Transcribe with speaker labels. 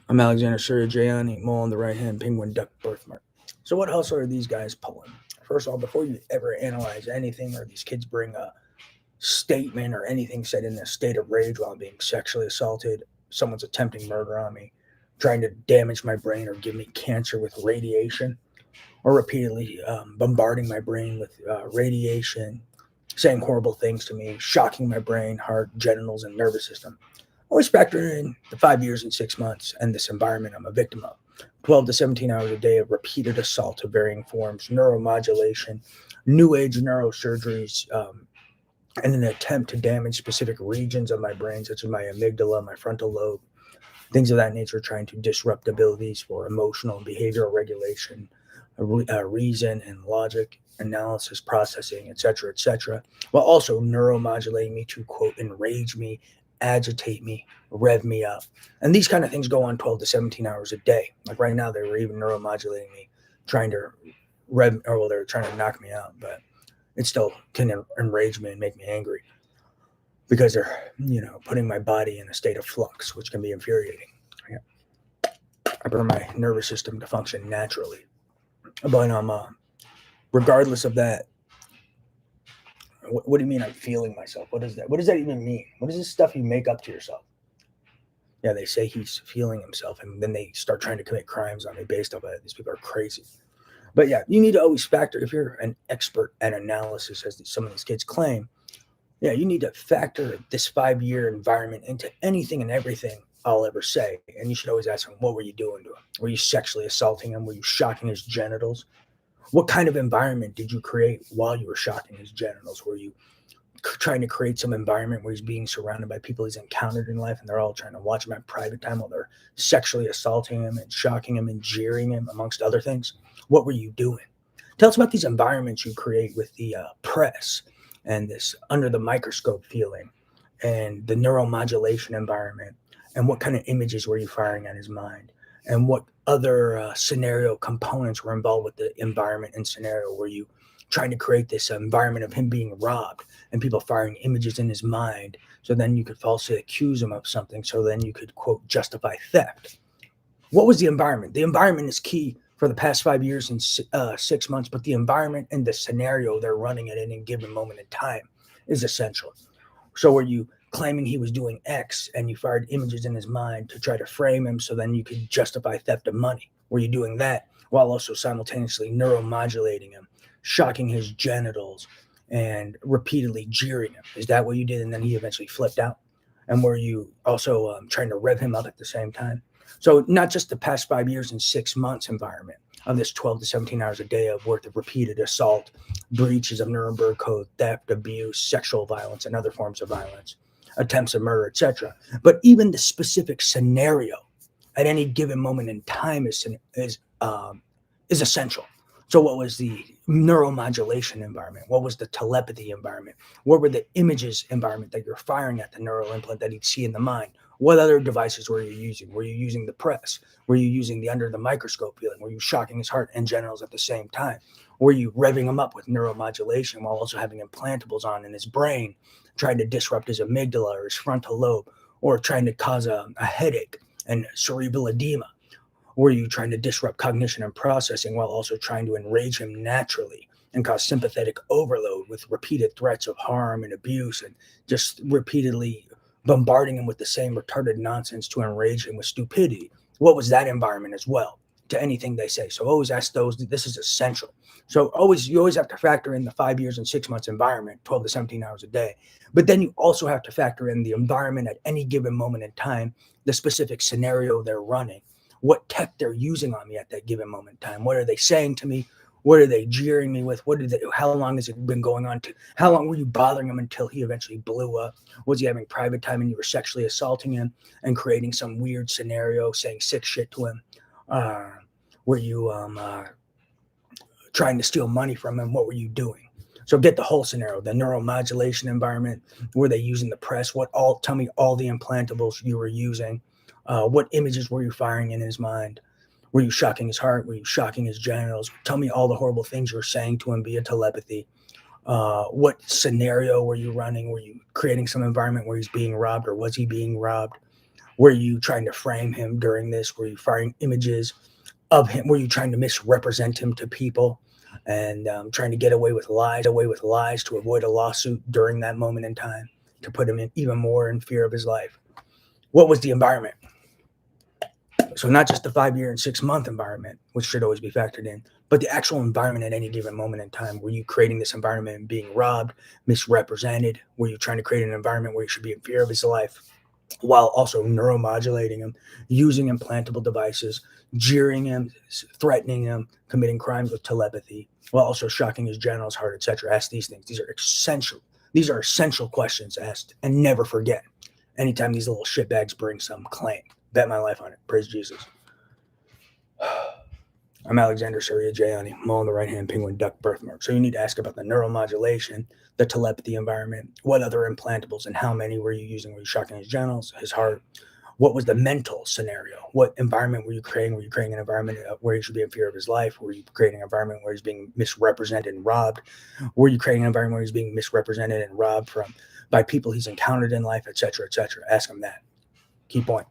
Speaker 1: I'm Alexander Suriajayani, mole on the right hand, penguin duck birthmark. So, what hustle are these guys pulling? First of all, before you ever analyze anything, or these kids bring a statement or anything said in a state of rage while being sexually assaulted, someone's attempting murder on me, trying to damage my brain or give me cancer with radiation, or repeatedly bombarding my brain with radiation, saying horrible things to me, shocking my brain, heart, genitals, and nervous system. Always factor in the 5 years and 6 months and this environment I'm a victim of. 12 to 17 hours a day of repeated assault of varying forms, neuromodulation, new age neurosurgeries, in an attempt to damage specific regions of my brain, such as my amygdala, my frontal lobe, things of that nature, trying to disrupt abilities for emotional and behavioral regulation, reason and logic, analysis, processing, etc., while also neuromodulating me to, quote, enrage me, agitate me, rev me up. And these kind of things go on 12 to 17 hours a day. Like right now, they were even neuromodulating me, trying to rev, or well, they're trying to knock me out, but it still can enrage me and make me angry because they're, putting my body in a state of flux, which can be infuriating. I prefer my nervous system to function naturally. But regardless of that, what do you mean I'm feeling myself? What is that? What does that even mean? What is this stuff you make up to yourself? Yeah, they say he's feeling himself, and then they start trying to commit crimes on me based off of it. These people are crazy. But yeah, you need to always factor, if you're an expert at analysis, as some of these kids claim, yeah, you need to factor this 5 year environment into anything and everything I'll ever say. And you should always ask him, what were you doing to him? Were you sexually assaulting him? Were you shocking his genitals? What kind of environment did you create while you were shocking his genitals? Were you trying to create some environment where he's being surrounded by people he's encountered in life and they're all trying to watch him at private time while they're sexually assaulting him and shocking him and jeering him, amongst other things? What were you doing? Tell us about these environments you create with the press and this under the microscope feeling and the neuromodulation environment, and what kind of images were you firing at his mind, and what other scenario components were involved with the environment and scenario. Were you trying to create this environment of him being robbed and people firing images in his mind so then you could falsely accuse him of something, so then you could, quote, justify theft? What was the environment? The environment is key for the past 5 years and 6 months, but the environment and the scenario they're running at any given moment in time is essential. So were you claiming he was doing X and you fired images in his mind to try to frame him so then you could justify theft of money? Were you doing that while also simultaneously neuromodulating him, shocking his genitals, and repeatedly jeering him? Is that what you did? And then he eventually flipped out? And were you also trying to rev him up at the same time? So not just the past 5 years and 6 months environment of this 12 to 17 hours a day of worth of repeated assault, breaches of Nuremberg Code, theft, abuse, sexual violence, and other forms of violence, attempts of murder, etc. But even the specific scenario at any given moment in time is essential. So what was the neuromodulation environment? What was the telepathy environment? What were the images environment that you're firing at the neural implant that he'd see in the mind? What other devices were you using? Were you using the press? Were you using the under the microscope feeling? Were you shocking his heart and genitals at the same time? Were you revving him up with neuromodulation while also having implantables on in his brain, trying to disrupt his amygdala or his frontal lobe, or trying to cause a headache and cerebral edema? Were you trying to disrupt cognition and processing while also trying to enrage him naturally and cause sympathetic overload with repeated threats of harm and abuse, and just repeatedly bombarding him with the same retarded nonsense to enrage him with stupidity? What was that environment as well to anything they say? So always ask those. This is essential. So you always have to factor in the 5 years and 6 months environment, 12 to 17 hours a day. But then you also have to factor in the environment at any given moment in time, the specific scenario they're running, what tech they're using on me at that given moment in time. What are they saying to me? What are they jeering me with? How long has it been going on? How long were you bothering him until he eventually blew up? Was he having private time and you were sexually assaulting him and creating some weird scenario, saying sick shit to him? Were you trying to steal money from him? What were you doing? So get the whole scenario, the neuromodulation environment. Were they using the press? Tell me all the implantables you were using. What images were you firing in his mind? Were you shocking his heart? Were you shocking his genitals? Tell me all the horrible things you were saying to him via telepathy. What scenario were you running? Were you creating some environment where he's being robbed, or was he being robbed? Were you trying to frame him during this? Were you firing images of him? Were you trying to misrepresent him to people and trying to get away with lies to avoid a lawsuit during that moment in time to put him in even more in fear of his life? What was the environment? So not just the 5-year and 6-month environment, which should always be factored in, but the actual environment at any given moment in time. Were you creating this environment and being robbed, misrepresented? Were you trying to create an environment where you should be in fear of his life, while also neuromodulating him, using implantable devices, jeering him, threatening him, committing crimes with telepathy, while also shocking his genitals, heart, etc.? Ask these things. These are essential. These are essential questions asked, and never forget. Anytime these little shitbags bring some claim, bet my life on it. Praise Jesus. I'm Alexander Surya Jayani, mole on the right hand, penguin, duck, birthmark. So you need to ask about the neuromodulation, the telepathy environment, what other implantables and how many were you using? Were you shocking his genitals, his heart? What was the mental scenario? What environment were you creating? Were you creating an environment where he should be in fear of his life? Were you creating an environment where he's being misrepresented and robbed? Were you creating an environment where he's being misrepresented and robbed by people he's encountered in life, etc., etc.? Ask him that. Key point.